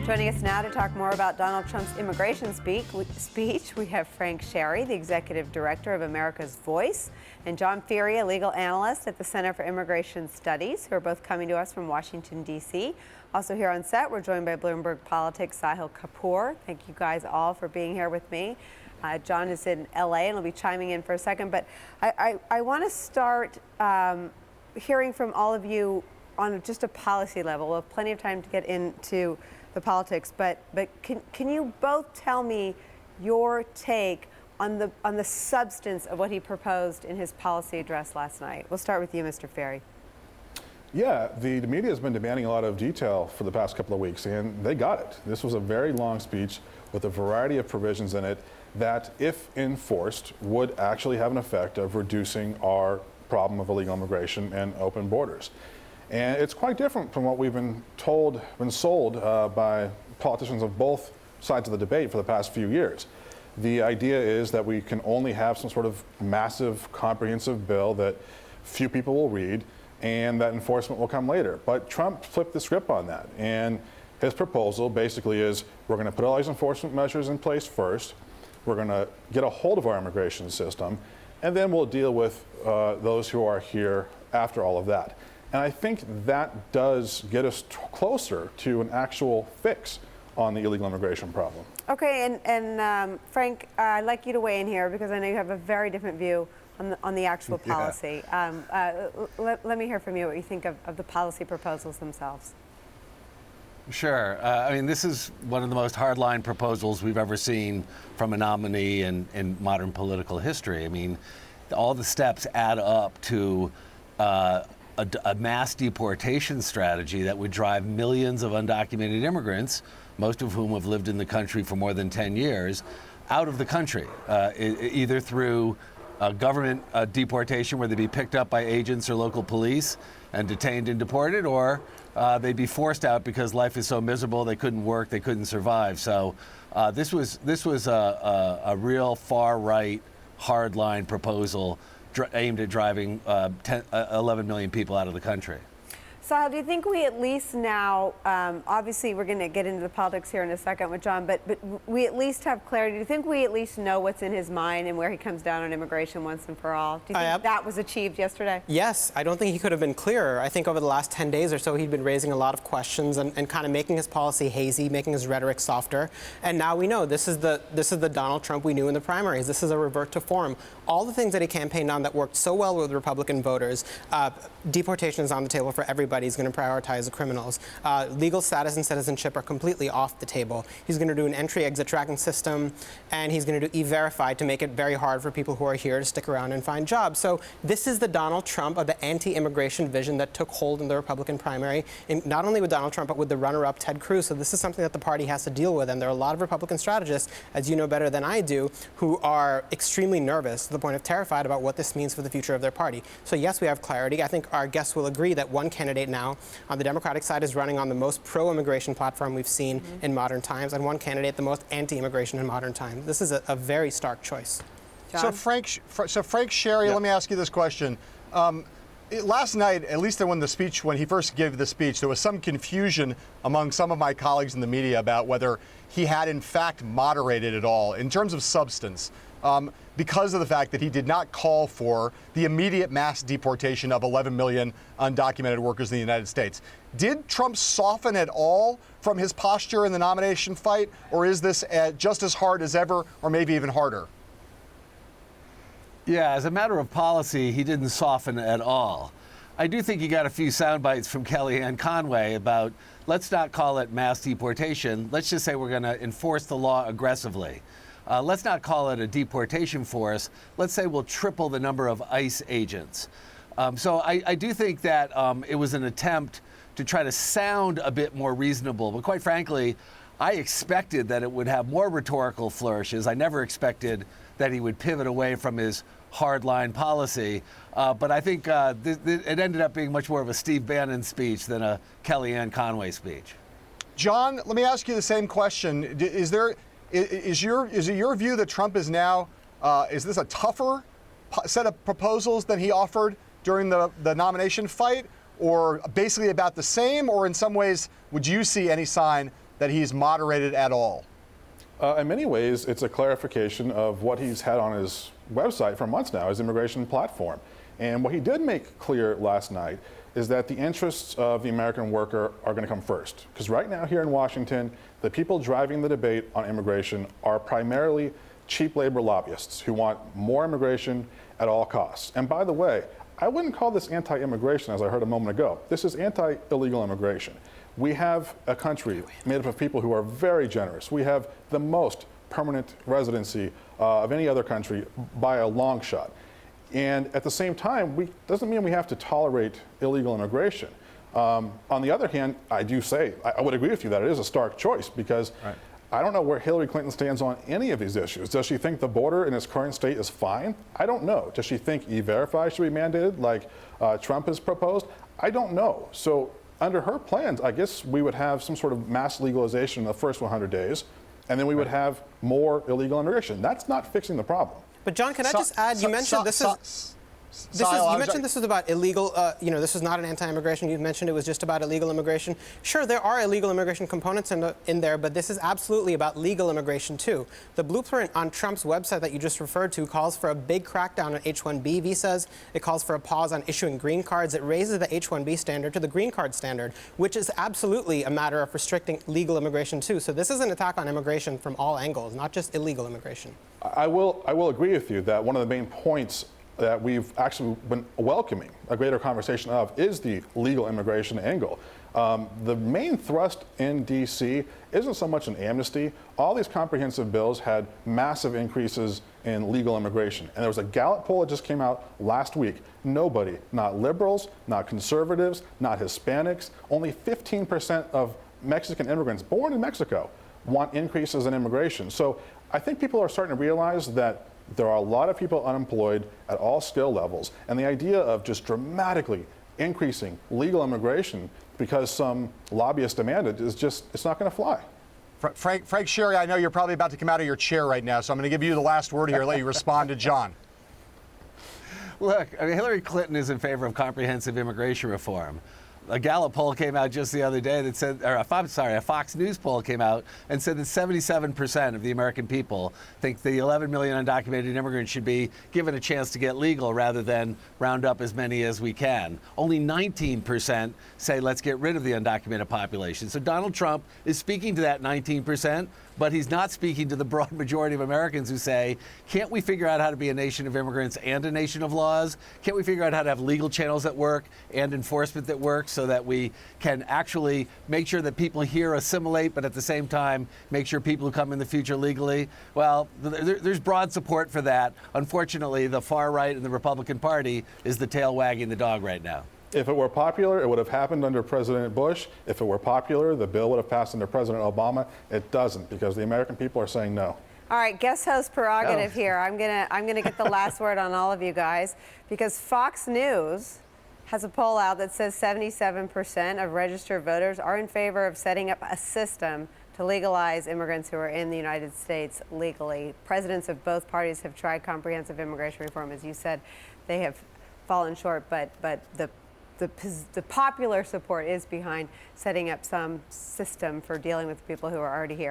Joining us now to talk more about Donald Trump's immigration speech, we have Frank Sharry, the Executive Director of America's Voice, and Jon Feere, a legal analyst at the Center for Immigration Studies, who are both coming to us from Washington, D.C. Also here on set, we're joined by Bloomberg Politics Sahil Kapur. Thank you guys all for being here with me. Jon is in L.A. and will be chiming in for a second, but I want to start hearing from all of you on just a policy level. We'll have plenty of time to get into the politics, but can you both tell me your take on the substance of what he proposed in his policy address last night? We'll start with you, Mr. Feere. Yeah, the media has been demanding a lot of detail for the past couple of weeks, and they got it. This was a very long speech with a variety of provisions in it that, if enforced, would actually have an effect of reducing our problem of illegal immigration and open borders. And it's quite different from what we've been sold by politicians of both sides of the debate for the past few years. The idea is that we can only have some sort of massive, comprehensive bill that few people will read, and that enforcement will come later. But Trump flipped the script on that, and his proposal basically is we're going to put all these enforcement measures in place first, we're going to get a hold of our immigration system, and then we'll deal with those who are here after all of that. And I think that does get us closer to an actual fix on the illegal immigration problem. Okay, and Frank, I'd like you to weigh in here because I know you have a very different view on the actual policy. Yeah. Let me hear from you what you think of the policy proposals themselves. Sure. I mean, this is one of the most hardline proposals we've ever seen from a nominee in modern political history. I mean, all the steps add up to a mass deportation strategy that would drive millions of undocumented immigrants, most of whom have lived in the country for more than 10 years, out of the country, either through government deportation where they'd be picked up by agents or local police and detained and deported, or they'd be forced out because life is so miserable they couldn't work, they couldn't survive. So this was a real far-right, hardline proposal aimed at driving 11 million people out of the country. Sahil, do you think we at least now, obviously we're going to get into the politics here in a second with Jon, but we at least have clarity? Do you think we at least know what's in his mind and where he comes down on immigration once and for all? Do you think that was achieved yesterday? Yes, I don't think he could have been clearer. I think over the last 10 days or so, he'd been raising a lot of questions and kind of making his policy hazy, making his rhetoric softer. And now we know this is the Donald Trump we knew in the primaries. This is a revert to form. All the things that he campaigned on that worked so well with Republican voters, deportation is on the table for everybody. He's going to prioritize the criminals. Legal status and citizenship are completely off the table. He's going to do an entry-exit tracking system, and he's going to do E-Verify to make it very hard for people who are here to stick around and find jobs. So this is the Donald Trump of the anti-immigration vision that took hold in the Republican primary, and not only with Donald Trump, but with the runner-up, Ted Cruz. So this is something that the party has to deal with, and there are a lot of Republican strategists, as you know better than I do, who are extremely nervous to the point of terrified about what this means for the future of their party. So yes, we have clarity. I think our guests will agree that one candidate now on the Democratic side is running on the most pro-immigration platform we've seen in modern times, and one candidate the most anti-immigration in modern times. This is a very stark choice. Jon? So Frank Sharry, let me ask you this question. Last night, at least when he first gave the speech, there was some confusion among some of my colleagues in the media about whether he had in fact moderated at all in terms of substance. Because of the fact that he did not call for the immediate mass deportation of 11 million undocumented workers in the United States. Did Trump soften at all from his posture in the nomination fight, or is this just as hard as ever, or maybe even harder? Yeah, as a matter of policy, he didn't soften at all. I do think you got a few sound bites from Kellyanne Conway about, let's not call it mass deportation. Let's just say we're going to enforce the law aggressively. Let's not call it a deportation force. Let's say we'll triple the number of ICE agents. So I do think that it was an attempt to try to sound a bit more reasonable. But quite frankly, I expected that it would have more rhetorical flourishes. I never expected that he would pivot away from his hardline policy. But I think it ended up being much more of a Steve Bannon speech than a Kellyanne Conway speech. Jon, let me ask you the same question. Is it your view that Trump is now, is this a tougher set of proposals than he offered during the nomination fight, or basically about the same, or in some ways, would you see any sign that he's moderated at all? In many ways, it's a clarification of what he's had on his website for months now, his immigration platform. And what he did make clear last night is that the interests of the American worker are going to come first. Because right now here in Washington, the people driving the debate on immigration are primarily cheap labor lobbyists who want more immigration at all costs. And by the way, I wouldn't call this anti-immigration, as I heard a moment ago. This is anti-illegal immigration. We have a country made up of people who are very generous. We have the most permanent residency of any other country by a long shot. And at the same time, doesn't mean we have to tolerate illegal immigration. On the other hand, I do say, I would agree with you that it is a stark choice because I don't know where Hillary Clinton stands on any of these issues. Does she think the border in its current state is fine? I don't know. Does she think E-Verify should be mandated like Trump has proposed? I don't know. So under her plans, I guess we would have some sort of mass legalization in the first 100 days, and then we would have more illegal immigration. That's not fixing the problem. But John, can I just add? You mentioned this is. You mentioned this is about illegal, this is not an anti-immigration. You mentioned it was just about illegal immigration. Sure, there are illegal immigration components in there, but this is absolutely about legal immigration, too. The blueprint on Trump's website that you just referred to calls for a big crackdown on H-1B visas. It calls for a pause on issuing green cards. It raises the H-1B standard to the green card standard, which is absolutely a matter of restricting legal immigration, too. So this is an attack on immigration from all angles, not just illegal immigration. I will agree with you that one of the main points that we've actually been welcoming a greater conversation of is the legal immigration angle. The main thrust in D.C. isn't so much an amnesty. All these comprehensive bills had massive increases in legal immigration. And there was a Gallup poll that just came out last week. Nobody, not liberals, not conservatives, not Hispanics, only 15% of Mexican immigrants born in Mexico want increases in immigration. So I think people are starting to realize that there are a lot of people unemployed at all skill levels, and the idea of just dramatically increasing legal immigration because some lobbyists demand it is just, it's not going to fly. Frank Sharry, I know you're probably about to come out of your chair right now, so I'm going to give you the last word here, let you respond to John. Look, I mean, Hillary Clinton is in favor of comprehensive immigration reform. A Gallup poll came out just the other day that said, a Fox News poll came out and said that 77% of the American people think the 11 million undocumented immigrants should be given a chance to get legal rather than round up as many as we can. Only 19% say let's get rid of the undocumented population. So Donald Trump is speaking to that 19%. But he's not speaking to the broad majority of Americans who say, can't we figure out how to be a nation of immigrants and a nation of laws? Can't we figure out how to have legal channels that work and enforcement that works so that we can actually make sure that people here assimilate, but at the same time, make sure people who come in the future legally? Well, there's broad support for that. Unfortunately, the far right and the Republican Party is the tail wagging the dog right now. If it were popular, it would have happened under President Bush. If it were popular, the bill would have passed under President Obama. It doesn't, because the American people are saying no. All right, guest host prerogative here. I'm gonna get the last word on all of you guys, because Fox News has a poll out that says 77% of registered voters are in favor of setting up a system to legalize immigrants who are in the United States legally. Presidents of both parties have tried comprehensive immigration reform. As you said, they have fallen short, but the popular support is behind setting up some system for dealing with people who are already here.